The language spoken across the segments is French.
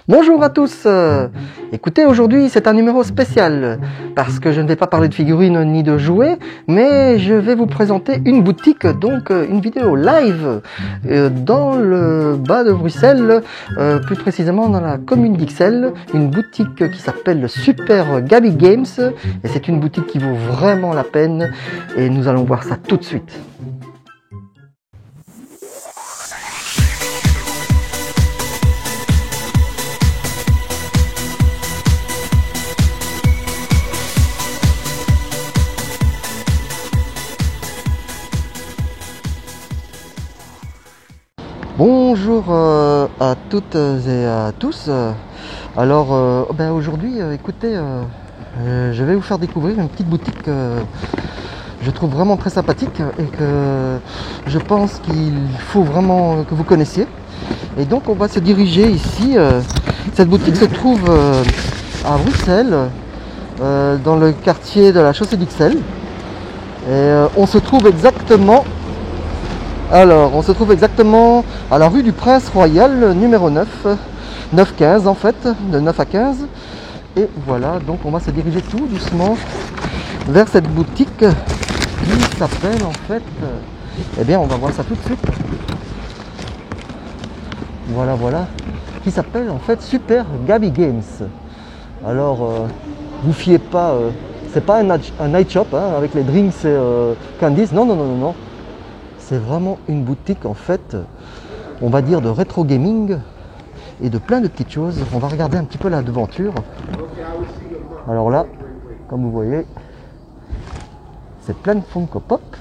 Bonjour à tous. Écoutez, aujourd'hui c'est un numéro spécial parce que je ne vais pas parler de figurines ni de jouets, mais je vais vous présenter une boutique, donc une vidéo live dans le bas de Bruxelles, plus précisément dans la commune d'Ixelles, une boutique qui s'appelle Super Gabi Games et c'est une boutique qui vaut vraiment la peine et nous allons voir ça tout de suite. Bonjour à toutes et à tous. Alors aujourd'hui, écoutez, je vais vous faire découvrir une petite boutique que je trouve vraiment très sympathique et que je pense qu'il faut vraiment que vous connaissiez. Et donc on va se diriger ici. Cette boutique se trouve à Bruxelles, dans le quartier de la chaussée d'Ixelles. Et on se trouve exactement à la rue du Prince Royal, numéro 9-15 en fait, de 9 à 15. Et voilà, donc on va se diriger tout doucement vers cette boutique qui s'appelle en fait, on va voir ça tout de suite. Voilà, qui s'appelle en fait Super Gabi Games. Alors, vous fiez pas, c'est pas un night shop avec les drinks et candies, non. C'est vraiment une boutique en fait, on va dire de rétro gaming et de plein de petites choses. On va regarder un petit peu la devanture. Alors là, comme vous voyez, c'est plein de Funko Pop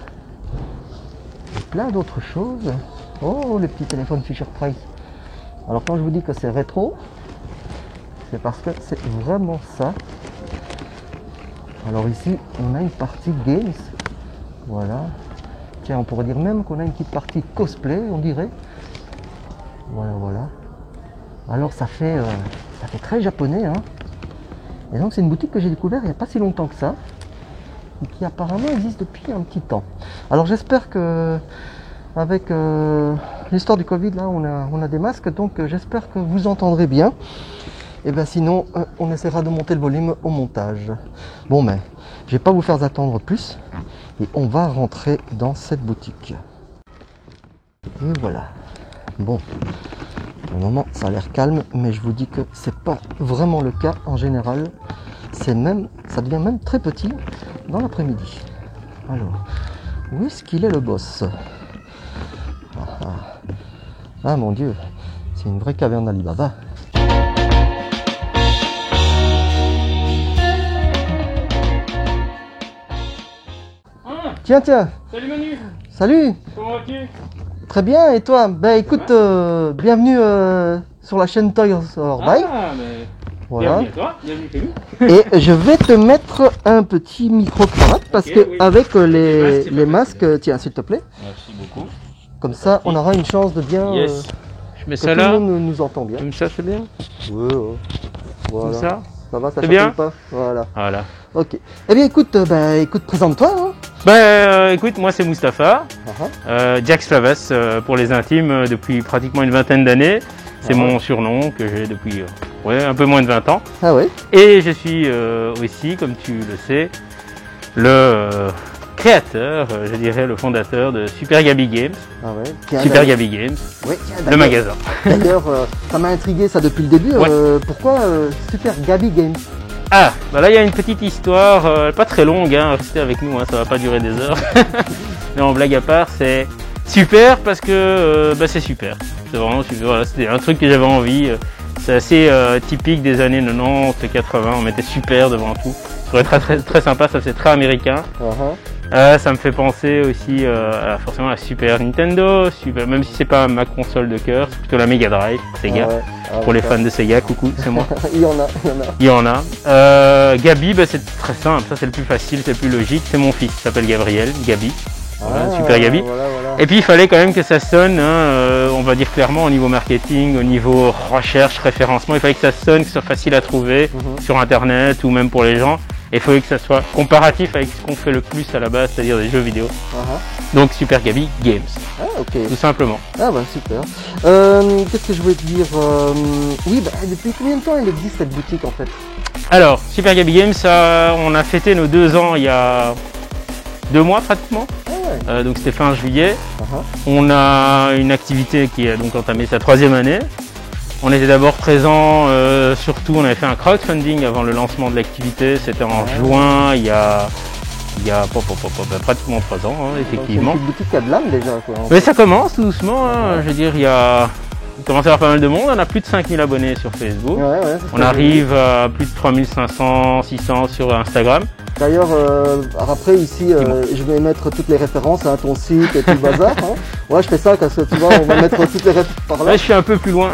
et plein d'autres choses. Oh, les petits téléphones Fisher Price. Alors quand je vous dis que c'est rétro, c'est parce que c'est vraiment ça. Alors ici, on a une partie games. Voilà. Tiens, on pourrait dire même qu'on a une petite partie cosplay, on dirait. Voilà. Alors ça fait très japonais, hein. Et donc c'est une boutique que j'ai découvert il n'y a pas si longtemps que ça, et qui apparemment existe depuis un petit temps. Alors j'espère que avec l'histoire du Covid, là, on a des masques, donc j'espère que vous entendrez bien. Et bien sinon, on essaiera de monter le volume au montage. Bon, mais je vais pas vous faire attendre plus. Et on va rentrer dans cette boutique. Et voilà. Bon, pour le moment, ça a l'air calme, mais je vous dis que c'est pas vraiment le cas en général. Ça devient même très petit dans l'après-midi. Alors, où est-ce qu'il est le boss? Ah mon Dieu, c'est une vraie caverne d'Alibaba. Tiens. Salut Manu. Salut. Comment vas-tu? Très bien, et toi? Ben écoute, bienvenue sur la chaîne Toys or Die. Ah, mais... Voilà. Bienvenue à toi, bienvenue chez nous. Et je vais te mettre un petit micro-cravate parce que oui. avec les masques, tiens s'il te plaît. Merci beaucoup. Comme ça, on aura une chance de bien... Yes. Je mets que ça tout là. le monde nous entend bien. Comme ça, c'est bien. Ouais. Voilà. Comme ça. Ça va, ça C'est chatouille bien pas. Voilà. Ok. Eh bien écoute, présente-toi. Hein. Écoute, moi c'est Mustapha, Jax Flavas pour les intimes depuis pratiquement une vingtaine d'années. C'est mon surnom que j'ai depuis un peu moins de 20 ans. Ah ouais. Et je suis aussi, comme tu le sais, le créateur, je dirais le fondateur de Super Gabi Games. Ah ouais. Tiens, Super Gabi Games, ouais, le magasin. D'ailleurs, ça m'a intrigué ça depuis le début. Ouais. Pourquoi Super Gabi Games? Ah, bah là il y a une petite histoire, pas très longue, restez avec nous, ça va pas durer des heures. Mais en blague à part, c'est super parce que c'est super. C'est vraiment super, voilà, c'était un truc que j'avais envie. C'est assez typique des années 90-80, on mettait super devant tout. C'est très sympa, ça c'est très américain. Ça me fait penser aussi forcément à Super Nintendo, même si c'est pas ma console de cœur, c'est plutôt la Mega Drive, Sega. Pour les fans de Sega, coucou, c'est moi. Il y en a. Gabi, c'est très simple, ça c'est le plus facile, c'est le plus logique, c'est mon fils, il s'appelle Gabriel, Gabi. Voilà, Super Gabi. Voilà. Et puis il fallait quand même que ça sonne, on va dire clairement au niveau marketing, au niveau recherche, référencement, il fallait que ça sonne, que ce soit facile à trouver sur internet ou même pour les gens. Et il faut que ça soit comparatif avec ce qu'on fait le plus à la base, c'est-à-dire des jeux vidéo. Uh-huh. Donc Super Gabi Games, Ah, ok. tout simplement. Ah, bah, super. Qu'est-ce que je voulais te dire Oui, bah, depuis combien de temps elle existe cette boutique en fait? Alors, Super Gabi Games, on a fêté nos 2 ans il y a 2 mois pratiquement. Ah, ouais. Donc c'était fin juillet. Uh-huh. On a une activité qui a donc entamé sa 3e année. On était d'abord présent, surtout on avait fait un crowdfunding avant le lancement de l'activité. C'était en juin, il y a pratiquement 3 ans, hein, effectivement. C'est une petite boutique qui a de l'âme déjà, quoi. Mais ça commence tout doucement, hein. Je veux dire, il commence à y avoir pas mal de monde. On a plus de 5000 abonnés sur Facebook. Ouais, On arrive à plus de 3500, 600 sur Instagram. D'ailleurs, après ici, je vais mettre toutes les références à ton site et tout le bazar. Hein. Ouais, je fais ça parce que tu vois, on va mettre toutes les références par là. Ouais, je suis un peu plus loin.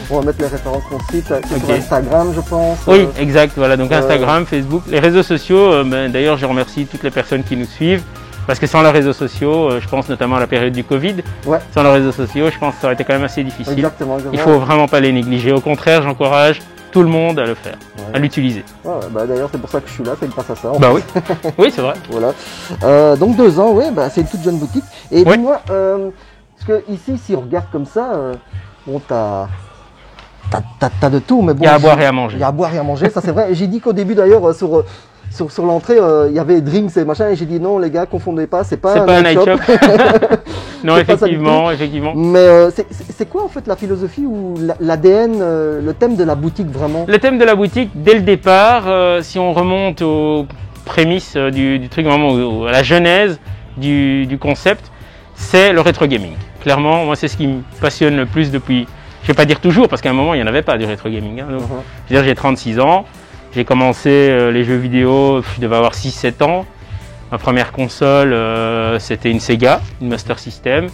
On va mettre les références de ton site, c'est Ok. sur Instagram, je pense. Oui, exact. Voilà, donc Instagram, Facebook, les réseaux sociaux. D'ailleurs, je remercie toutes les personnes qui nous suivent. Parce que sans les réseaux sociaux, je pense notamment à la période du Covid, Ouais. sans les réseaux sociaux, je pense que ça aurait été quand même assez difficile. Exactement. Il faut vraiment pas les négliger. Au contraire, j'encourage tout le monde à le faire, Ouais. à l'utiliser. Ouais, bah, d'ailleurs, c'est pour ça que je suis là, c'est grâce à ça. Bah oui, oui c'est vrai. Voilà. Donc 2 ans, ouais, bah, c'est une toute jeune boutique. Et Ouais. dis-moi, parce que ici, si on regarde comme ça, bon, t'as de tout, mais bon. Il y a à boire et à manger. Il y a à boire et à manger, ça c'est vrai. J'ai dit qu'au début d'ailleurs, sur l'entrée, il y avait drinks et machin, et j'ai dit non, les gars, confondez pas, c'est pas un night shop. Non, C'est pas ça du effectivement. Mais c'est quoi en fait la philosophie ou l'ADN, le thème de la boutique vraiment? Le thème de la boutique, dès le départ, si on remonte aux prémices du truc, vraiment à la genèse du concept, c'est le rétro gaming. Clairement, moi c'est ce qui me passionne le plus depuis, je vais pas dire toujours, parce qu'à un moment il n'y en avait pas du rétro gaming. Hein, donc, je veux dire, j'ai 36 ans, j'ai commencé les jeux vidéo, je devais avoir 6-7 ans. Ma première console, c'était une Sega, une Master System.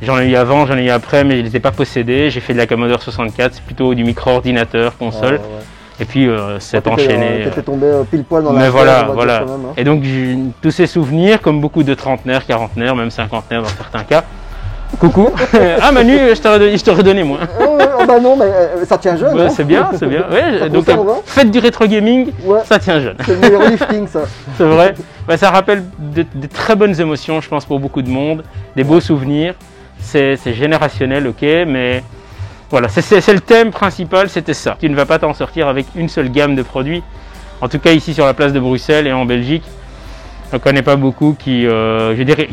J'en ai eu avant, j'en ai eu après, mais je ne les ai pas possédés. J'ai fait de la Commodore 64, c'est plutôt du micro-ordinateur, console. Ouais. Et puis, c'est enchaîné. T'étais tombé pile poil dans la Mais voilà, on va voilà. dire quand même, hein. Et donc, j'ai tous ces souvenirs, comme beaucoup de trentenaires, quarantenaires, même cinquantenaires dans certains cas. Coucou. Ah Manu, je t'aurais donné moi. Bah non, mais ça tient jeune. Ouais, hein. c'est bien, c'est bien. Ouais, Ça donc, conserve, hein. faites du rétro gaming, Ouais. ça tient jeune. C'est le meilleur lifting, ça. C'est vrai. Bah, ça rappelle de très bonnes émotions, je pense, pour beaucoup de monde, des beaux souvenirs. C'est générationnel, ok, mais voilà, c'est le thème principal, c'était ça. Tu ne vas pas t'en sortir avec une seule gamme de produits. En tout cas, ici sur la place de Bruxelles et en Belgique, on ne connaît pas beaucoup qui, je dirais,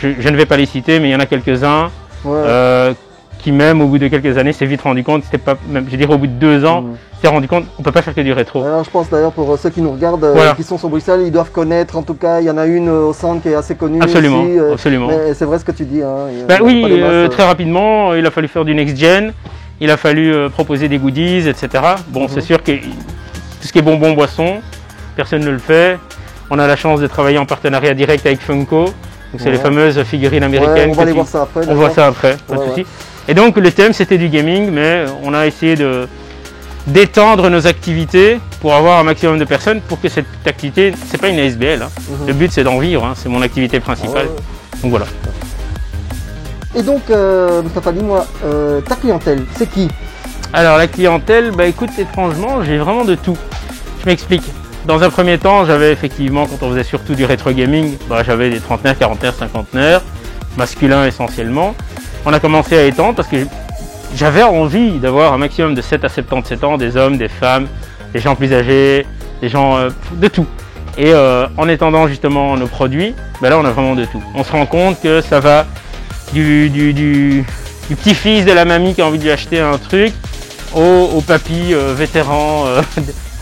je ne vais pas les citer, mais il y en a quelques-uns Ouais. qui même au bout de quelques années s'est vite rendu compte, c'était pas, même, je dirais au bout de 2 ans, s'est rendu compte, on peut pas faire que du rétro. Alors, je pense d'ailleurs pour ceux qui nous regardent, Voilà. qui sont sur Bruxelles, ils doivent connaître. En tout cas, il y en a une au centre qui est assez connue. Absolument, ici, absolument. Mais c'est vrai ce que tu dis. Hein. Bah oui, pas des masses, très rapidement, il a fallu faire du next-gen, il a fallu proposer des goodies, etc. Bon, c'est sûr que tout ce qui est bonbons, boissons, personne ne le fait. On a la chance de travailler en partenariat direct avec Funko. Donc c'est les fameuses figurines américaines. on va aller voir ça après. On voit ça après, pas de souci. Et donc le thème c'était du gaming, mais on a essayé d'étendre nos activités pour avoir un maximum de personnes pour que cette activité, c'est pas une ASBL. Hein. Le but c'est d'en vivre, hein. C'est mon activité principale. Donc voilà. Et donc, Mustapha, dis-moi, ta clientèle, c'est qui? Alors la clientèle, bah écoute, étrangement, j'ai vraiment de tout. Je m'explique. Dans un premier temps, j'avais effectivement, quand on faisait surtout du rétro gaming, bah, j'avais des trentenaires, quarantenaires, cinquantenaires, masculins essentiellement. On a commencé à étendre parce que j'avais envie d'avoir un maximum de 7 à 77 ans, des hommes, des femmes, des gens plus âgés, des gens de tout. Et en étendant justement nos produits, bah là on a vraiment de tout. On se rend compte que ça va du petit-fils de la mamie qui a envie de lui acheter un truc, au papy vétéran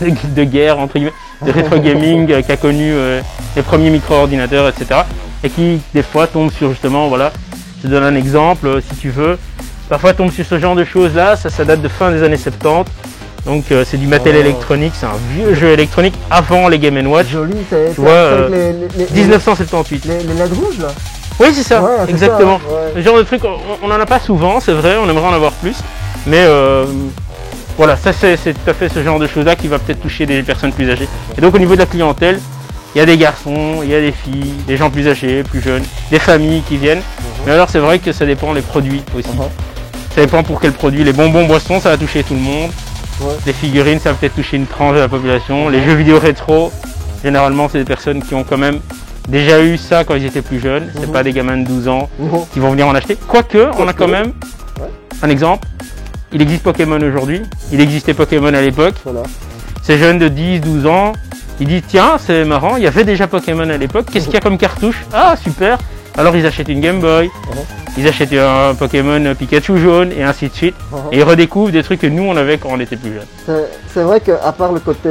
de guerre, entre guillemets, de rétro gaming qui a connu les premiers micro-ordinateurs, etc. Et qui des fois tombe sur justement, voilà, je te donne un exemple si tu veux, parfois tombe sur ce genre de choses là, ça date de fin des années 70. Donc c'est du matériel électronique, c'est un vieux jeu électronique avant les Game & Watch. Joli, c'est Tu vois, avec 1978. les LED rouges là. Oui, c'est ça, Ouais, c'est exactement. ça, ouais. Ce genre de truc, on n'en a pas souvent, c'est vrai, on aimerait en avoir plus. Mais voilà, ça c'est tout à fait ce genre de choses-là qui va peut-être toucher des personnes plus âgées. Et donc au niveau de la clientèle, il y a des garçons, il y a des filles, des gens plus âgés, plus jeunes, des familles qui viennent. Mais alors c'est vrai que ça dépend des produits aussi. Ça dépend pour quel produit. Les bonbons boissons, ça va toucher tout le monde. Ouais. Les figurines, ça va peut-être toucher une tranche de la population. Les jeux vidéo rétro, généralement, c'est des personnes qui ont quand même déjà eu ça quand ils étaient plus jeunes. C'est pas des gamins de 12 ans qui vont venir en acheter. Quoique, on a quand même un exemple. Il existe Pokémon aujourd'hui. Il existait Pokémon à l'époque. Voilà. Ces jeunes de 10, 12 ans, ils disent tiens, c'est marrant, il y avait déjà Pokémon à l'époque. Qu'est-ce qu'il y a comme cartouche? Ah, super. Alors ils achètent une Game Boy, ils achètent un Pokémon Pikachu jaune et ainsi de suite. Et ils redécouvrent des trucs que nous on avait quand on était plus jeunes. C'est vrai qu'à part le côté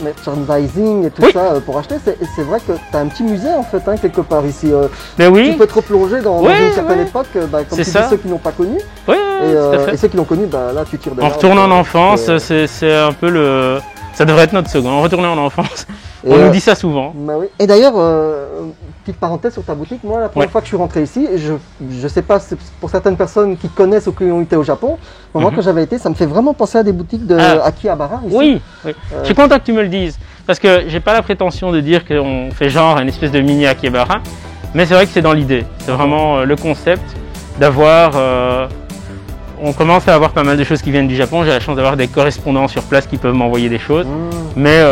merchandising et tout ça pour acheter, c'est vrai que tu as un petit musée en fait, hein, quelque part ici. Mais oui. Tu peux te replonger dans une certaine époque, comme tu dis, ceux qui n'ont pas connu. Oui, tout à fait. Et ceux qui l'ont connu, là tu tires de là. En retournant en enfance, c'est un peu le... Ça devrait être notre second, retourner en enfance. On nous dit ça souvent. Bah oui. Et d'ailleurs, petite parenthèse sur ta boutique, moi la première fois que je suis rentré ici, je sais pas, pour certaines personnes qui connaissent ou qui ont été au Japon, moi quand j'avais été, ça me fait vraiment penser à des boutiques de Akihabara ici. Oui, je suis content que tu me le dises, parce que j'ai pas la prétention de dire qu'on fait genre une espèce de mini Akihabara, mais c'est vrai que c'est dans l'idée. C'est vraiment le concept d'avoir... on commence à avoir pas mal de choses qui viennent du Japon. J'ai la chance d'avoir des correspondants sur place qui peuvent m'envoyer des choses. Mais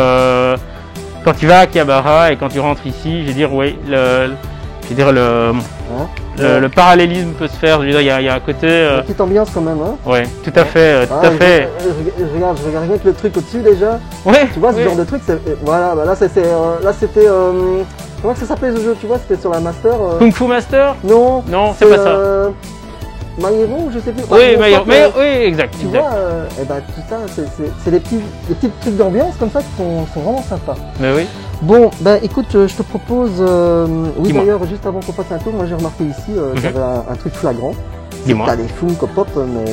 quand tu vas à Akihabara et quand tu rentres ici, je veux dire, oui, le parallélisme peut se faire. Je veux dire, il y a un côté. Une petite ambiance quand même, hein. Oui, tout à fait, tout à fait. Je regarde rien que le truc au-dessus déjà. Ouais. Tu vois, ce genre de truc, voilà, là c'était. Comment ça s'appelait ce jeu? Tu vois, c'était sur la Master. Kung Fu Master? Non. Non, c'est pas ça. My Hero, je sais plus. Oui, My Hero, oui, exact. Tu vois, tout ça, c'est des petits trucs d'ambiance comme ça qui sont vraiment sympas. Mais oui. Bon, écoute, je te propose. Oui, d'ailleurs, juste avant qu'on passe un tour, moi j'ai remarqué ici, qu'il y avait un truc flagrant. Dis-moi. T'as des Funko Pop, mais.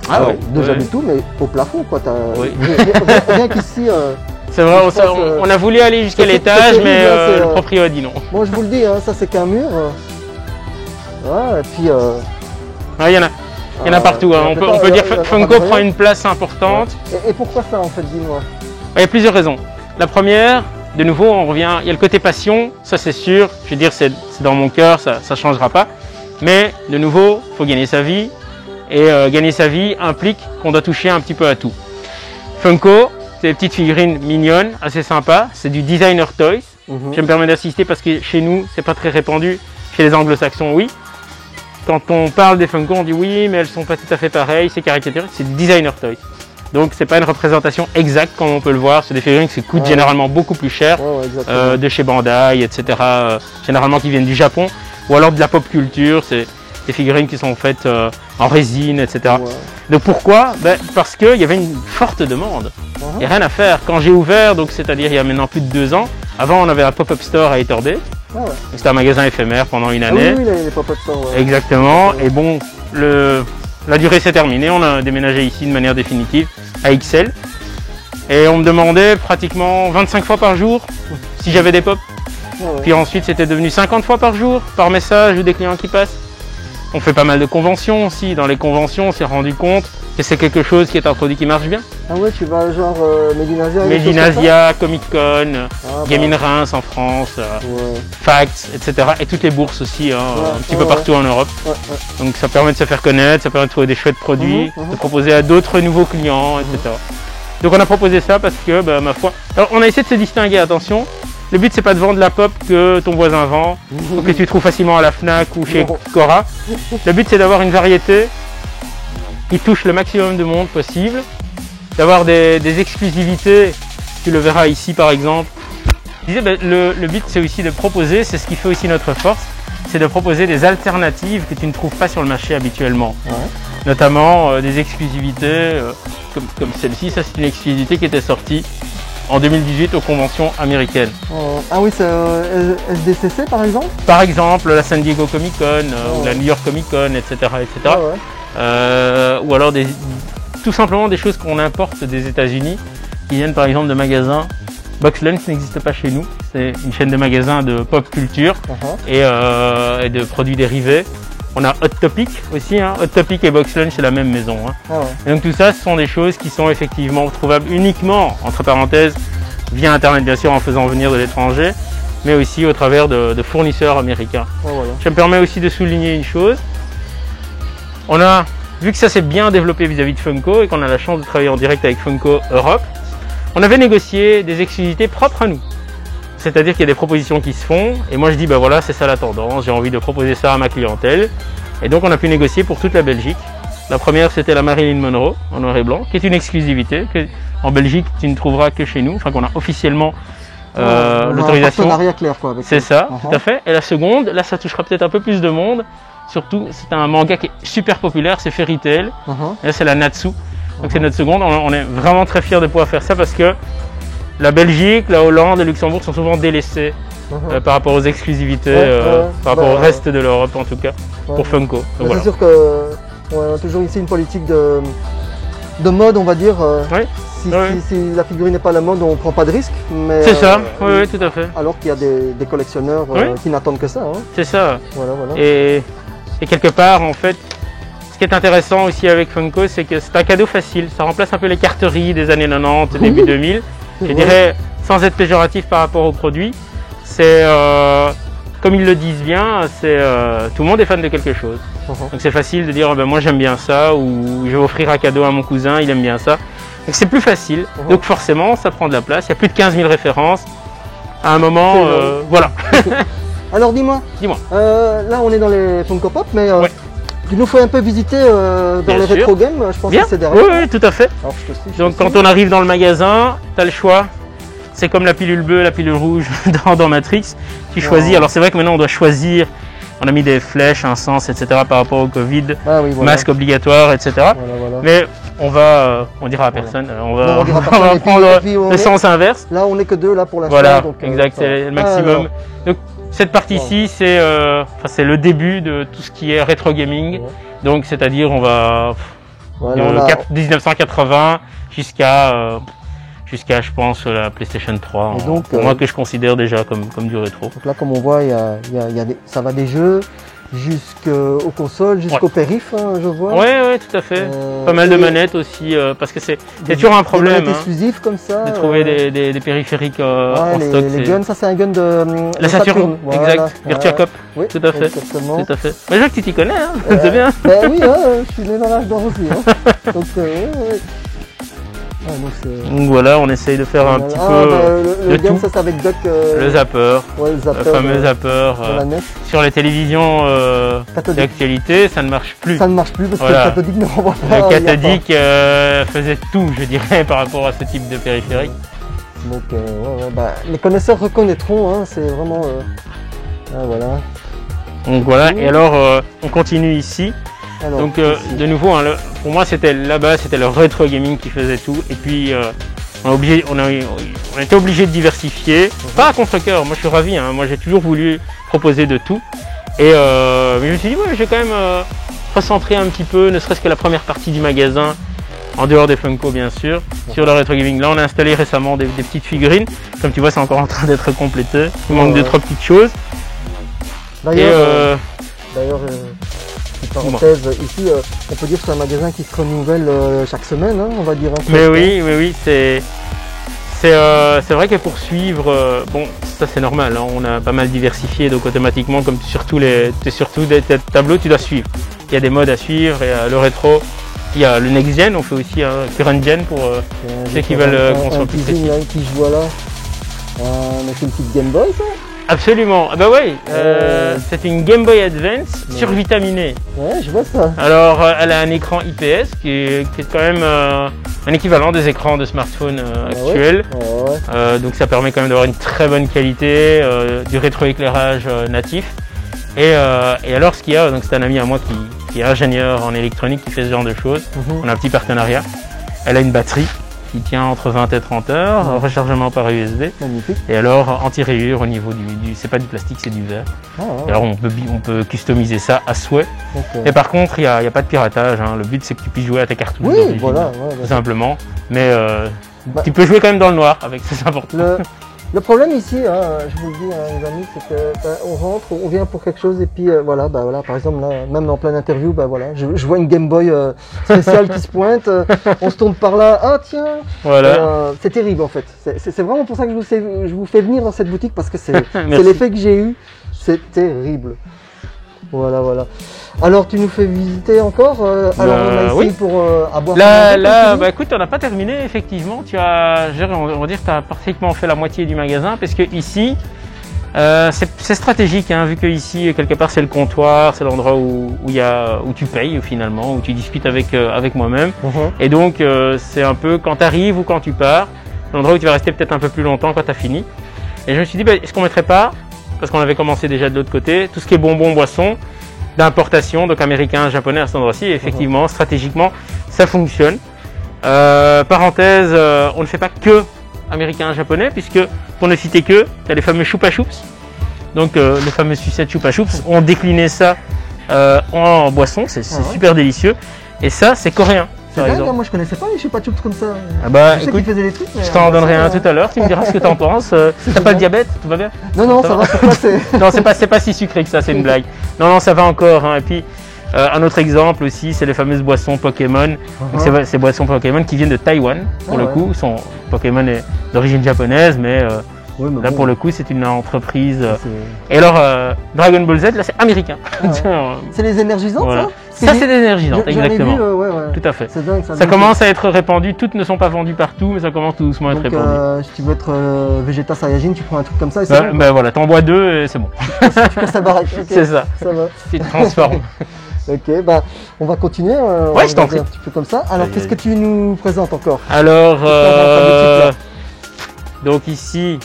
Ah ouais. Déjà du tout, mais au plafond, quoi. Oui. Rien qu'ici. C'est vrai, on a voulu aller jusqu'à l'étage, mais le proprio a dit non. Bon, je vous le dis, hein, ça c'est qu'un mur. Ouais, et puis. Il y en a partout. Hein. On peut dire que Funko prend une place importante. Et pourquoi ça en fait, dis-moi? Il y a plusieurs raisons. La première, de nouveau, on revient, il y a le côté passion, ça c'est sûr. Je veux dire, c'est dans mon cœur, ça ne changera pas. Mais de nouveau, il faut gagner sa vie. Et gagner sa vie implique qu'on doit toucher un petit peu à tout. Funko, c'est des petites figurines mignonnes, assez sympas. C'est du designer toys. Je me permets d'assister parce que chez nous, c'est pas très répandu. Chez les anglo-saxons, oui. Quand on parle des Funko, on dit oui, mais elles sont pas tout à fait pareilles, c'est caricaturé, c'est du designer toys. Donc c'est pas une représentation exacte comme on peut le voir, c'est des figurines qui coûtent généralement beaucoup plus cher, de chez Bandai, etc. Généralement qui viennent du Japon, ou alors de la pop culture, c'est des figurines qui sont faites en résine, etc. Donc pourquoi? Parce qu'il y avait une forte demande. Il n'y a rien à faire. Quand j'ai ouvert, donc c'est-à-dire il y a maintenant plus de 2 ans, avant on avait un pop-up store à Etordé. C'était un magasin éphémère pendant une année. Oui, les pop-up stores. Exactement. Et bon, la durée s'est terminée. On a déménagé ici de manière définitive à XL. Et on me demandait pratiquement 25 fois par jour si j'avais des pop. Puis ensuite, c'était devenu 50 fois par jour par message ou des clients qui passent. On fait pas mal de conventions aussi. Dans les conventions, on s'est rendu compte que c'est quelque chose qui est un produit qui marche bien. Ah ouais, tu vas genre Medinasia, Medinasia, Comic Con, Gaming Reims en France, Facts, etc. Et toutes les bourses aussi, un petit peu partout en Europe. Donc ça permet de se faire connaître, ça permet de trouver des chouettes produits, de proposer à d'autres nouveaux clients, etc. Donc on a proposé ça parce que, ma foi... Alors on a essayé de se distinguer, attention. Le but c'est pas de vendre la pop que ton voisin vend, ou que tu trouves facilement à la Fnac ou chez Cora. Le but c'est d'avoir une variété qui touche le maximum de monde possible, d'avoir des exclusivités, tu le verras ici par exemple. Je disais, le but c'est aussi de proposer, c'est ce qui fait aussi notre force, c'est de proposer des alternatives que tu ne trouves pas sur le marché habituellement. Notamment des exclusivités comme celle-ci, ça c'est une exclusivité qui était sortie en 2018 aux conventions américaines. Ah oui, c'est SDCC par exemple? Par exemple la San Diego Comic Con ou la New York Comic Con, etc. Ou alors tout simplement des choses qu'on importe des États-Unis, qui viennent par exemple de magasins. Box Lunch n'existe pas chez nous, c'est une chaîne de magasins de pop culture et de produits dérivés. On a Hot Topic aussi, Hot Topic et Box Lunch c'est la même maison. Et donc tout ça, ce sont des choses qui sont effectivement trouvables uniquement, entre parenthèses, via Internet bien sûr en faisant venir de l'étranger, mais aussi au travers de fournisseurs américains. Je me permets aussi de souligner une chose. On a vu que ça s'est bien développé vis-à-vis de Funko et qu'on a la chance de travailler en direct avec Funko Europe, on avait négocié des exclusivités propres à nous. C'est-à-dire qu'il y a des propositions qui se font, et moi je dis, bah voilà, c'est ça la tendance, j'ai envie de proposer ça à ma clientèle. Et donc on a pu négocier pour toute la Belgique. La première, c'était la Marilyn Monroe, en noir et blanc, qui est une exclusivité, que en Belgique, tu ne trouveras que chez nous, enfin qu'on a officiellement l'autorisation. Un partenariat clair, quoi. C'est ça, tout à fait. Et la seconde, là ça touchera peut-être un peu plus de monde, surtout, c'est un manga qui est super populaire, c'est Fairy Tail, et là c'est la Natsu. Donc c'est notre seconde, on est vraiment très fiers de pouvoir faire ça parce que la Belgique, la Hollande et le Luxembourg sont souvent délaissés par rapport aux exclusivités, par rapport au reste de l'Europe en tout cas, pour Funko. Voilà. C'est sûr qu'on a toujours ici une politique de mode, on va dire. Si la figurine n'est pas à la mode, on ne prend pas de risque. C'est ça, oui, tout à fait. Alors qu'il y a des collectionneurs qui n'attendent que ça. Hein. C'est ça. Voilà. Et quelque part, en fait, ce qui est intéressant aussi avec Funko, c'est que c'est un cadeau facile. Ça remplace un peu les carteries des années 90, début 2000. Je dirais, sans être péjoratif par rapport aux produits, c'est, comme ils le disent bien, c'est tout le monde est fan de quelque chose. Donc c'est facile de dire, ben, moi j'aime bien ça, ou je vais offrir un cadeau à mon cousin, il aime bien ça. Donc c'est plus facile. Donc forcément, ça prend de la place. Il y a plus de 15 000 références. À un moment, voilà. Alors dis-moi. Là, on est dans les Funko Pop, mais tu nous fais un peu visiter dans les rétro games. Je pense que c'est derrière. Oui, tout à fait. Alors, donc quand on arrive dans le magasin, tu as le choix. C'est comme la pilule bleue, la pilule rouge dans Matrix. Tu choisis. Alors c'est vrai que maintenant on doit choisir. On a mis des flèches, un sens, etc. par rapport au Covid, masque obligatoire, etc. Mais on dira à personne. On va prendre le sens inverse. Là, on n'est que deux là pour l'instant. Voilà, exact, c'est le maximum. Donc cette partie-ci, c'est le début de tout ce qui est rétro gaming. Donc c'est-à-dire on va 1980 jusqu'à je pense la PlayStation 3, donc, pour moi que je considère déjà comme du rétro. Donc là, comme on voit, ça va des jeux jusqu'aux consoles, jusqu'aux périphes, hein, je vois. Oui, tout à fait. Pas mal de manettes aussi, parce que c'est toujours un problème. Des exclusifs comme ça. De trouver des périphériques en stock. Les guns, ça c'est un gun de la Saturn. Exact. Virtua Cop. Oui, tout à fait. Exactement. Tout à fait. Mais je vois que tu t'y connais, hein. C'est bien. Oui, je suis né dans l'âge d'or aussi. Hein. Donc, donc voilà, on essaye de faire un petit peu le game, ça c'est avec Duck. Le zapper, le fameux zapper. Sur les télévisions d'actualité, ça ne marche plus. Ça ne marche plus parce que le cathodique ne renvoie pas. Le cathodique faisait tout, je dirais, par rapport à ce type de périphérique. Donc les connaisseurs reconnaîtront, hein, c'est vraiment... voilà. Donc voilà, et alors on continue ici. Alors, donc de nouveau, hein, pour moi c'était là-bas, c'était le rétro gaming qui faisait tout. Et puis on était obligé de diversifier, pas à contre-cœur. Moi je suis ravi, hein, moi j'ai toujours voulu proposer de tout. Et mais je me suis dit je vais quand même recentrer un petit peu, ne serait-ce que la première partie du magasin, en dehors des Funko bien sûr, sur le rétro gaming. Là on a installé récemment des petites figurines. Comme tu vois, c'est encore en train d'être complété. Il manque 2-3 petites choses. D'ailleurs, parenthèse, ici, on peut dire que c'est un magasin qui se renouvelle chaque semaine, hein, on va dire. Mais oui, c'est vrai que pour suivre, bon, ça c'est normal, hein, on a pas mal diversifié, donc automatiquement, comme sur tous des tableaux, tu dois suivre. Il y a des modes à suivre, et le rétro, il y a le next gen, on fait aussi un current gen pour ceux qui veulent qu'on soit plus précis. Qui je vois là, c'est une petite Game Boy, ça? Absolument, ah bah oui, c'est une Game Boy Advance survitaminée. Ouais, je vois ça. Alors, elle a un écran IPS qui est quand même un équivalent des écrans de smartphone actuels. Donc ça permet quand même d'avoir une très bonne qualité, du rétroéclairage natif. Et alors ce qu'il y a, donc c'est un ami à moi qui est ingénieur en électronique qui fait ce genre de choses. On a un petit partenariat. Elle a une batterie qui tient entre 20 et 30 heures, rechargement par USB. Magnifique. Et alors anti-rayures au niveau c'est pas du plastique, c'est du verre. Et alors on peut customiser ça à souhait. Et par contre, il y a pas de piratage, hein. Le but c'est que tu puisses jouer à ta cartouche d'origine, tout simplement. Mais tu peux jouer quand même dans le noir avec, c'est important. Le problème ici, hein, je vous le dis, hein, les amis, c'est que on rentre, on vient pour quelque chose et puis voilà, par exemple là, même en pleine interview, je vois une Game Boy spéciale qui se pointe, on se tourne par là, ah tiens, c'est terrible en fait. C'est vraiment pour ça que je vous fais venir dans cette boutique parce que c'est l'effet que j'ai eu, c'est terrible. Voilà, voilà. Alors, tu nous fais visiter encore alors, on a ici oui. pour à boire. Là, bah écoute, on n'a pas terminé, effectivement. On va dire que tu as pratiquement fait la moitié du magasin, parce que ici, c'est stratégique, hein, vu que ici, quelque part, c'est le comptoir, c'est l'endroit où tu payes finalement, où tu discutes avec moi-même. Et donc, c'est un peu quand tu arrives ou quand tu pars, l'endroit où tu vas rester peut-être un peu plus longtemps quand tu as fini. Et je me suis dit, bah, est-ce qu'on mettrait pas, parce qu'on avait commencé déjà de l'autre côté, tout ce qui est bonbons, boissons, d'importation, donc américain, japonais à cet endroit-ci, et effectivement, stratégiquement, ça fonctionne. Parenthèse, on ne fait pas que américain, japonais, puisque, pour ne citer que, tu as les fameux Chupa Chups, donc les fameux sucettes Chupa Chups, on décliné ça en boisson, c'est super délicieux, et ça, c'est coréen. C'est dingue, moi je connaissais pas les Chupa Chups comme ça. Ah bah, je sais qu'ils faisaient des trucs, mais je t'en donnerai un tout à l'heure, tu me diras ce que t'en penses. T'as pas le diabète, tout va bien? Non, ça va, pourquoi c'est... Non, c'est pas si sucré que ça, c'est une blague. Non, ça va encore. Hein. Et puis, un autre exemple aussi, c'est les fameuses boissons Pokémon. Donc, c'est ces boissons Pokémon qui viennent de Taïwan, pour le coup. Pokémon est d'origine japonaise, mais là, pour le coup, c'est une entreprise. Et alors, Dragon Ball Z, là, c'est américain. C'est les énergisantes, voilà. Ça, c'est des énergisantes, exactement. Vu, tout à fait. Dingue, ça commence à être répandu. Toutes ne sont pas vendues partout, mais ça commence tout doucement à être répandu. Si tu veux être Vegeta Saiyajin, tu prends un truc comme ça et c'est bon. Voilà, t'en bois 2 et c'est bon. Tu casses la baraque. Okay. C'est ça. Ça va. Tu te transformes. Ok, bah on va continuer. Ouais, je t'en prie. Un petit peu comme ça. Alors, qu'est-ce que tu nous présentes encore? Alors, donc ici,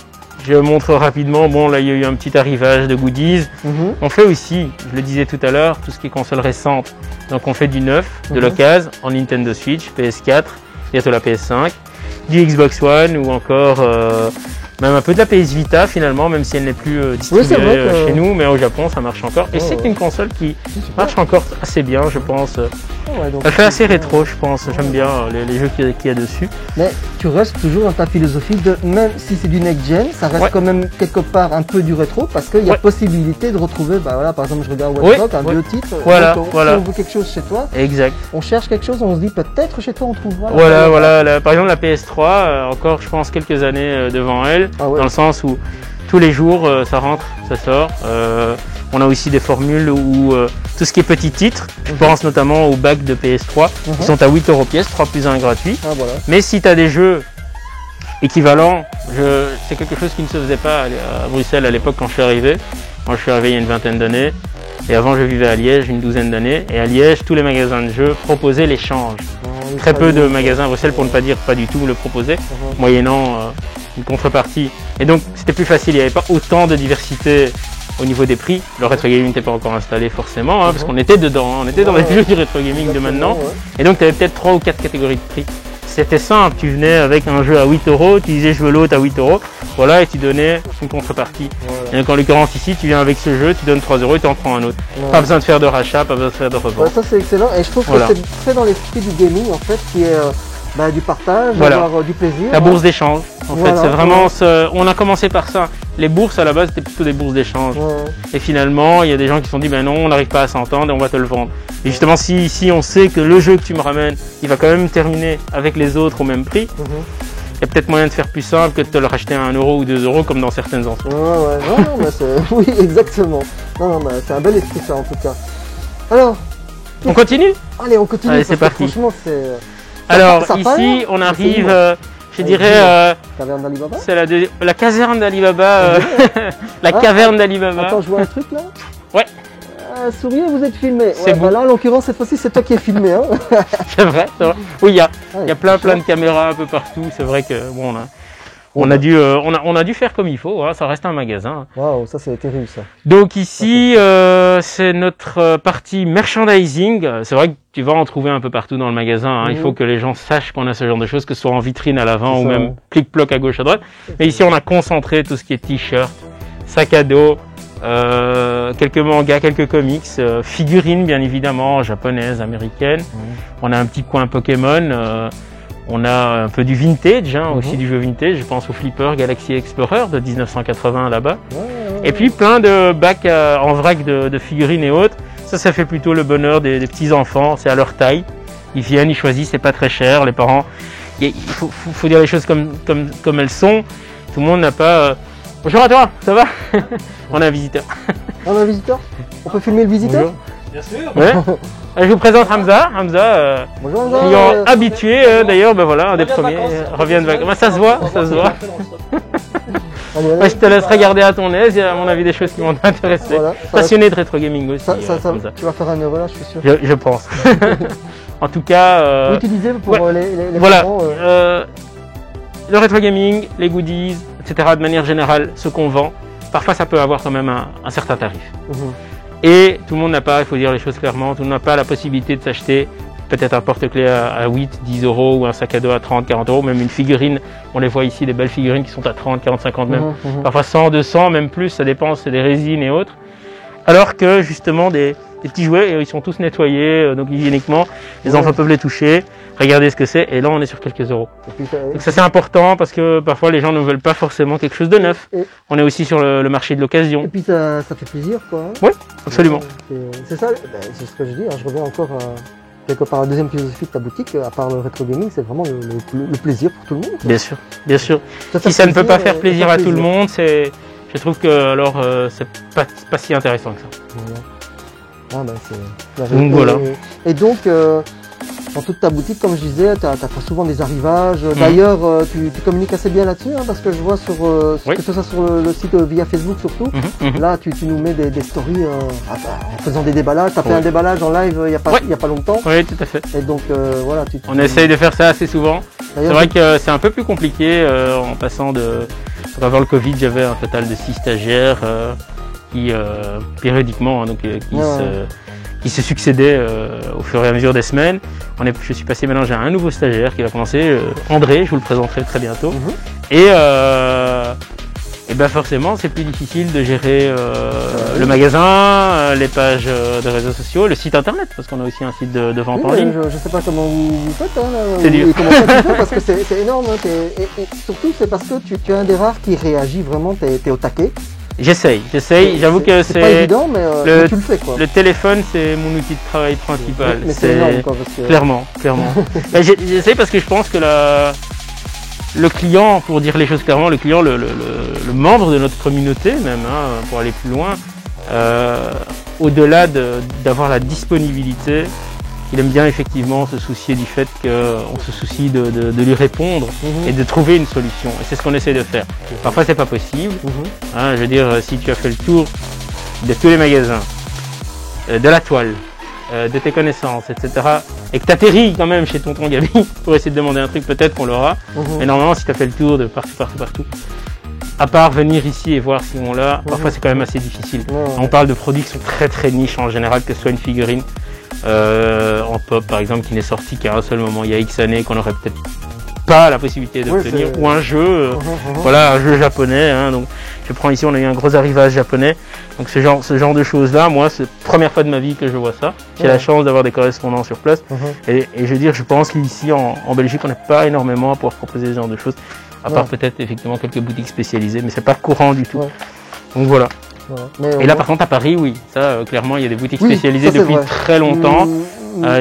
je montre rapidement. Bon, là, il y a eu un petit arrivage de goodies. On fait aussi, je le disais tout à l'heure, tout ce qui est console récente. Donc, on fait du neuf, de l'occasion, en Nintendo Switch, PS4, bientôt la PS5, du Xbox One ou encore même un peu de la PS Vita finalement, même si elle n'est plus distribuée chez nous, mais au Japon, ça marche encore. Et c'est une console qui marche encore assez bien, je pense. Elle fait assez rétro, je pense. J'aime bien les jeux qu'il y a dessus. Mais tu restes toujours dans ta philosophie de, même si c'est du next-gen, ça reste quand même quelque part un peu du rétro, parce qu'il y a possibilité de retrouver, bah voilà, par exemple, je regarde Watch Dogs, un vieux titre. Voilà, donc, si on veut quelque chose chez toi, exact. On cherche quelque chose, on se dit peut-être chez toi on trouvera. Voilà. Par exemple, la PS3, encore, je pense, quelques années devant elle, dans le sens où tous les jours, ça rentre, ça sort. On a aussi des formules où tout ce qui est petits titres, je pense notamment aux bacs de PS3, qui sont à 8 € pièce, 3 plus 1 gratuit. Mais si tu as des jeux équivalents, c'est quelque chose qui ne se faisait pas à Bruxelles à l'époque quand je suis arrivé. Moi, je suis arrivé il y a une vingtaine d'années. Et avant, je vivais à Liège une douzaine d'années. Et à Liège, tous les magasins de jeux proposaient l'échange. Très peu de magasins à Bruxelles, pour ne pas dire pas du tout, le proposaient, moyennant une contrepartie. Et donc, c'était plus facile. Il n'y avait pas autant de diversité au niveau des prix. Le rétro gaming n'était pas encore installé forcément, parce qu'on était dedans. On était dans les jeux du rétro gaming de maintenant. Et donc, tu avais peut-être 3 ou 4 catégories de prix. C'était simple, tu venais avec un jeu à 8 €, tu disais je veux l'autre à 8 €, voilà, et tu donnais une contrepartie. Et donc en l'occurrence ici, tu viens avec ce jeu, tu donnes 3 € et tu en prends un autre. Pas besoin de faire de rachat, pas besoin de faire de revente. Ça c'est excellent, et je trouve que c'est très dans l'esprit du gaming en fait, qui est du partage, d'avoir du plaisir. La bourse d'échange, en fait, c'est vraiment, on a commencé par ça. Les bourses à la base c'était plutôt des bourses d'échange. Et finalement, il y a des gens qui se sont dit, ben non, on n'arrive pas à s'entendre et on va te le vendre. Et justement, si on sait que le jeu que tu me ramènes, il va quand même terminer avec les autres au même prix, il y a peut-être moyen de faire plus simple que de te le racheter à 1 € ou 2 € comme dans certaines enseignes. Oui, exactement. Non, c'est un bel esprit ça en tout cas. Alors, on continue? Allez, on continue. Allez, c'est parti. Franchement, c'est... Alors, ici, on arrive, je dirais, Caverne d'Alibaba. C'est la caserne d'Alibaba, la caverne d'Alibaba. Attends, je vois un truc là. Ouais. Souriez, vous êtes filmé. Là, en l'occurrence, cette fois-ci, c'est toi qui es filmé. Hein. C'est vrai. Oui, il y a plein de caméras un peu partout. C'est vrai que bon, on a dû faire comme il faut. Ça reste un magasin. Waouh, ça c'est terrible ça. Donc ici, c'est notre partie merchandising. C'est vrai que tu vas en trouver un peu partout dans le magasin. Il faut que les gens sachent qu'on a ce genre de choses, que ce soit en vitrine à l'avant ou même clic-ploc à gauche à droite. Mais ici, on a concentré tout ce qui est t-shirt, sac à dos. Quelques mangas, quelques comics, figurines bien évidemment, japonaises, américaines. On a un petit coin Pokémon, on a un peu du vintage, aussi du jeu vintage. Je pense au Flipper Galaxy Explorer de 1980 là-bas. Et puis plein de bacs en vrac de figurines et autres. Ça fait plutôt le bonheur des petits enfants. C'est à leur taille. Ils viennent, ils choisissent, c'est pas très cher. Les parents, il faut dire les choses comme elles sont. Tout le monde n'a pas. Bonjour à toi, ça va? On a un visiteur. On a un visiteur? On peut filmer le visiteur? Bonjour. Bien sûr. Ouais. Je vous présente Hamza. Hamza, Bonjour, client habitué d'ailleurs, ben voilà, un des Revient de premiers. vacances. Revient de vacances. Ben, ça se voit, ça se voit. Allez, Ouais, je te laisse regarder à ton aise, il y a à mon avis des choses qui m'ont intéressé. Voilà, Passionné de rétro gaming aussi. Hamza. tu vas faire un heureux là, je suis sûr. Je pense. En tout cas, Vous utilisez pour ouais. les voilà, parents, le rétro gaming, les goodies, etc. De manière générale, ce qu'on vend, parfois ça peut avoir quand même un certain tarif. Et tout le monde n'a pas, il faut dire les choses clairement, tout le monde n'a pas la possibilité de s'acheter peut-être un porte-clés à 8, 10 euros ou un sac à dos à 30, 40 euros, même une figurine. On les voit ici, des belles figurines qui sont à 30, 40, 50 même. Parfois 100, 200, même plus, ça dépend, c'est des résines et autres. Alors que justement des petits jouets, ils sont tous nettoyés, donc hygiéniquement, les enfants peuvent les toucher, regardez ce que c'est, et là on est sur quelques euros. Donc ça c'est important parce que parfois les gens ne veulent pas forcément quelque chose de neuf. On est aussi sur le marché de l'occasion. Et puis ça fait plaisir quoi. Hein. Oui, absolument. C'est ça, c'est ce que je dis, hein, je reviens encore quelque part à la deuxième philosophie de ta boutique, à part le rétro gaming, c'est vraiment le plaisir pour tout le monde. Quoi. Bien sûr, bien sûr. Si ça ne peut pas faire plaisir à tout le monde, je trouve que alors c'est pas si intéressant que ça. Voilà. Ah ben c'est... Donc voilà. Et donc, dans toute ta boutique, comme je disais, tu as souvent des arrivages. D'ailleurs, tu communiques assez bien là-dessus, hein, parce que je vois sur, oui. que ce soit sur le site via Facebook surtout. Là, tu nous mets des stories en faisant des déballages. Tu as fait un déballage en live il n'y a pas longtemps. Oui, tout à fait. Et donc, voilà. On essaye de faire ça assez souvent. C'est vrai que c'est un peu plus compliqué en passant de... Avant le Covid, j'avais un total de 6 stagiaires qui périodiquement, hein, qui se succédaient au fur et à mesure des semaines. Je suis passé maintenant, j'ai un nouveau stagiaire qui va commencer, André, je vous le présenterai très bientôt. Et ben forcément, c'est plus difficile de gérer le magasin, les pages de réseaux sociaux, le site internet, parce qu'on a aussi un site de vente en ligne. Je sais pas comment vous faites, hein, c'est dur. Comment ça tu fais, parce que c'est énorme. Hein, et surtout, c'est parce que tu es un des rares qui réagit vraiment, tu es au taquet. J'essaye. J'avoue que c'est pas évident, mais tu le fais quoi. Le téléphone, c'est mon outil de travail principal. Mais c'est énorme quoi. Parce que... Clairement. J'essaye parce que je pense que le client, pour dire les choses clairement, le client, le membre de notre communauté même, hein, pour aller plus loin, au-delà d'avoir la disponibilité, il aime bien effectivement se soucier du fait qu'on se soucie de lui répondre et de trouver une solution. Et c'est ce qu'on essaie de faire. Parfois c'est pas possible. Hein, je veux dire, si tu as fait le tour de tous les magasins, de la toile, de tes connaissances, etc. et que tu atterris quand même chez Tonton Gabi pour essayer de demander un truc, peut-être qu'on l'aura. Mais normalement, si tu as fait le tour de partout, à part venir ici et voir si on l'a, parfois c'est quand même assez difficile. On parle de produits qui sont très très niches en général, que ce soit une figurine en pop par exemple qui n'est sorti qu'à un seul moment il y a X années, qu'on aurait peut-être pas la possibilité d'obtenir, ou un jeu, voilà, un jeu japonais, hein, donc je prends ici, on a eu un gros arrivage japonais, donc ce genre de choses là, moi c'est la première fois de ma vie que je vois ça, j'ai la chance d'avoir des correspondants sur place, et je veux dire, je pense qu'ici en Belgique on n'a pas énormément à pouvoir proposer ce genre de choses, à part peut-être effectivement quelques boutiques spécialisées, mais c'est pas courant du tout, donc voilà. Et là par contre à Paris, oui, ça clairement il y a des boutiques spécialisées depuis très longtemps,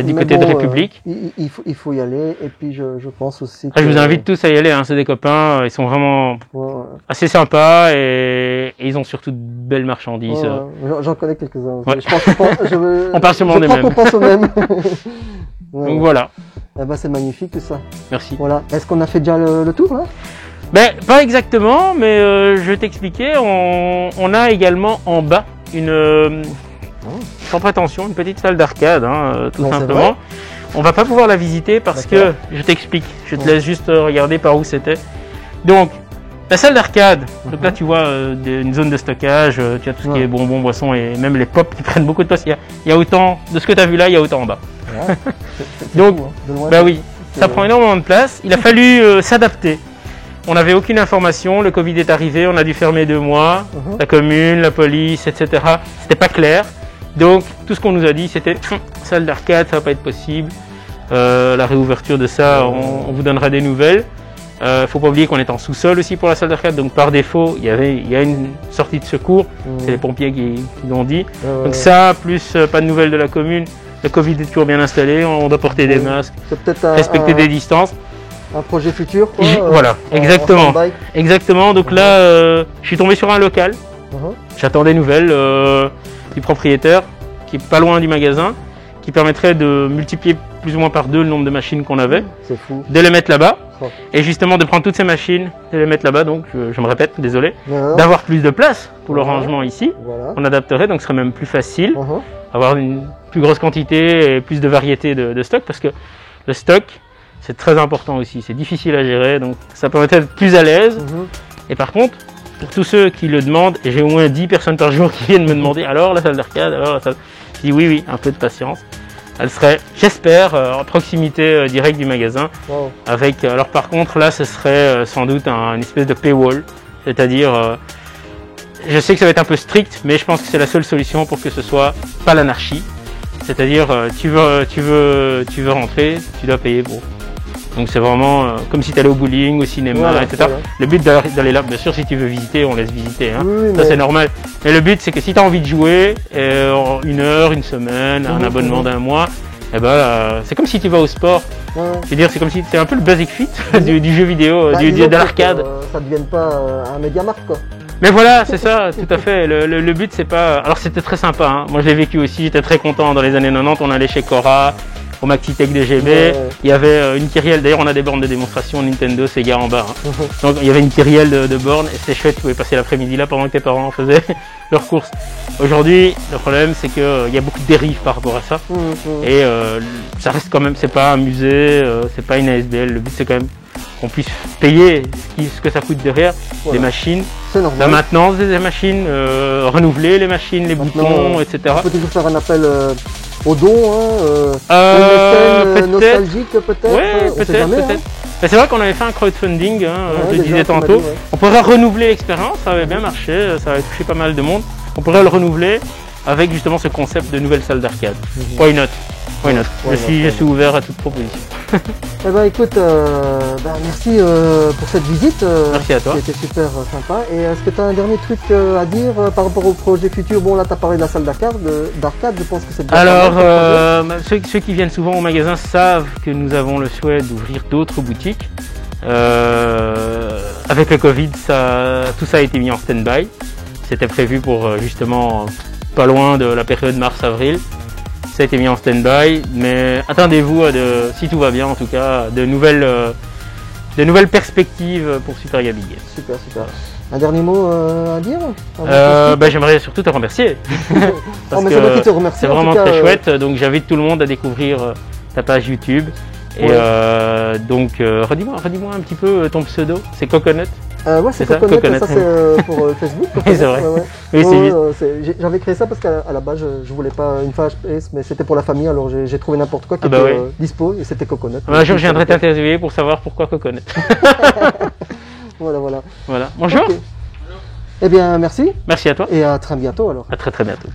du côté de République. Il faut y aller, et puis je pense aussi que... Je vous invite tous à y aller, hein, c'est des copains, ils sont vraiment assez sympas et ils ont surtout de belles marchandises. J'en connais quelques-uns. On parle sûrement des mêmes. Je crois qu'on pense aux mêmes. Donc voilà. Eh ben, c'est magnifique tout ça. Merci. Voilà. Est-ce qu'on a fait déjà le tour là? Ben, pas exactement, mais je vais t'expliquer. On a également en bas sans prétention, une petite salle d'arcade, hein, tout simplement. On va pas pouvoir la visiter parce que, je t'explique, je te laisse juste regarder par où c'était. Donc, la salle d'arcade, donc là tu vois une zone de stockage, tu as tout ce qui est bonbons, boissons et même les pops qui prennent beaucoup de place. Il y a autant, de ce que tu as vu là, il y a autant en bas. Donc, bah oui, ça prend énormément de place. Il a fallu s'adapter. On n'avait aucune information, le Covid est arrivé, on a dû fermer 2 mois, la commune, la police, etc. C'était pas clair. Donc tout ce qu'on nous a dit c'était salle d'arcade, ça va pas être possible. La réouverture de ça, on vous donnera des nouvelles. Faut pas oublier qu'on est en sous-sol aussi pour la salle d'arcade, donc par défaut il y a une sortie de secours, c'est les pompiers qui l'ont dit. Donc ça, plus pas de nouvelles de la commune, le Covid est toujours bien installé, on doit porter des masques, respecter des distances. Un projet futur quoi, voilà, exactement. Donc là, je suis tombé sur un local. j'attends des nouvelles du propriétaire qui est pas loin du magasin, qui permettrait de multiplier plus ou moins par 2 le nombre de machines qu'on avait, C'est fou. de les mettre là-bas, Oh. et justement de prendre toutes ces machines, de les mettre là-bas, donc je me répète, désolé, Voilà. d'avoir plus de place pour le Voilà. rangement ici. Voilà. On adapterait, donc ce serait même plus facile, Uh-huh. avoir une plus grosse quantité et plus de variété de stock, parce que le stock, c'est très important aussi, c'est difficile à gérer, donc ça permettrait d'être plus à l'aise. Mhm. Et par contre, pour tous ceux qui le demandent, et j'ai au moins 10 personnes par jour qui viennent me demander alors la salle d'arcade, alors la salle... Je dis oui, un peu de patience. Elle serait, j'espère, en proximité directe du magasin. Wow. Avec, alors par contre, là, ce serait sans doute une espèce de paywall. C'est-à-dire, je sais que ça va être un peu strict, mais je pense que c'est la seule solution pour que ce soit pas l'anarchie. C'est-à-dire, tu veux rentrer, tu dois payer pour. Donc c'est vraiment comme si tu allais au bowling, au cinéma, Voilà, etc. voilà. Le but d'aller là, bien sûr, si tu veux visiter, on laisse visiter. Hein. Oui, Ça mais- c'est normal. Mais le but c'est que si tu as envie de jouer, en 1 heure, 1 semaine, un Mhm, abonnement mhm. d'1 mois, eh ben, c'est comme si tu vas au sport. Ouais. Je veux dire, c'est comme si c'est un peu le basic fit du jeu vidéo, Bah, de disons l'arcade. que, ça ne devienne pas un MediaMarkt, quoi. Mais voilà, c'est ça, tout à fait. Le but, c'est pas. Alors, c'était très sympa. Hein. Moi, je l'ai vécu aussi. J'étais très content. Dans les années 90, on allait chez Cora, au Maxitech DGB. Ouais. Il y avait une kyrielle. D'ailleurs, on a des bornes de démonstration Nintendo, Sega en bas. Hein. Mhm. Donc, il y avait une kyrielle de bornes et c'était chouette. Tu pouvais passer l'après-midi là pendant que tes parents faisaient leurs courses. Aujourd'hui, le problème, c'est qu'il y a beaucoup de dérives par rapport à ça. Mhm. Et ça reste quand même. C'est pas un musée, c'est pas une ASBL. Le but, c'est quand même qu'on puisse payer ce que ça coûte derrière, Voilà. les machines. C'est La normal. maintenance des machines, renouveler les machines, les Maintenant, boutons, etc. On peut toujours faire un appel aux dons, hein, Peut-être. une mécène nostalgique peut-être. Ouais, on sait peut-être, jamais. peut-être. Hein. Mais c'est vrai qu'on avait fait un crowdfunding, hein, Ouais, je le déjà, disais tu m'as tantôt. dit, ouais. On pourrait renouveler l'expérience, ça avait bien marché, ça avait touché pas mal de monde. On pourrait le renouveler avec justement ce concept de nouvelle salle d'arcade. Why not? Why not? Why Je not, suis ouvert à toute proposition. Eh ben écoute, merci pour cette visite. Merci à toi. C'était super sympa. Et est-ce que tu as un dernier truc à dire par rapport au projet futur? Bon, là, tu as parlé de la salle d'arcade, je pense que c'est déjà Alors, pas mal, ceux qui viennent souvent au magasin savent que nous avons le souhait d'ouvrir d'autres boutiques. Avec le Covid, tout ça a été mis en stand-by. C'était prévu pour justement pas loin de la période mars-avril. Ça a été mis en stand-by, mais attendez-vous à si tout va bien en tout cas, de nouvelles perspectives pour Super Gabi Games. Super, super. Un dernier mot à dire avant qu'on se J'aimerais surtout te remercier. Oh, mais c'est moi qui te remercie, C'est en vraiment tout cas, très chouette, donc j'invite tout le monde à découvrir ta page YouTube. Et Ouais. donc, redis-moi un petit peu ton pseudo, c'est Coconut. Ouais, c'est ça, Coconut, Coconut. ça c'est pour Facebook. Oui, c'est vrai. Ouais, ouais. Oui, c'est Ouais, juste. j'avais créé ça parce qu'à la base je voulais pas une page PS, mais c'était pour la famille, alors j'ai trouvé n'importe quoi qui Ah bah était ouais. dispo et c'était Coconut. Un jour, je viendrai t'interviewer pour savoir pourquoi Coconut. Voilà, voilà. Voilà. Bonjour. Ok. Eh bien, merci Merci à toi. et à très bientôt alors. À très très bientôt.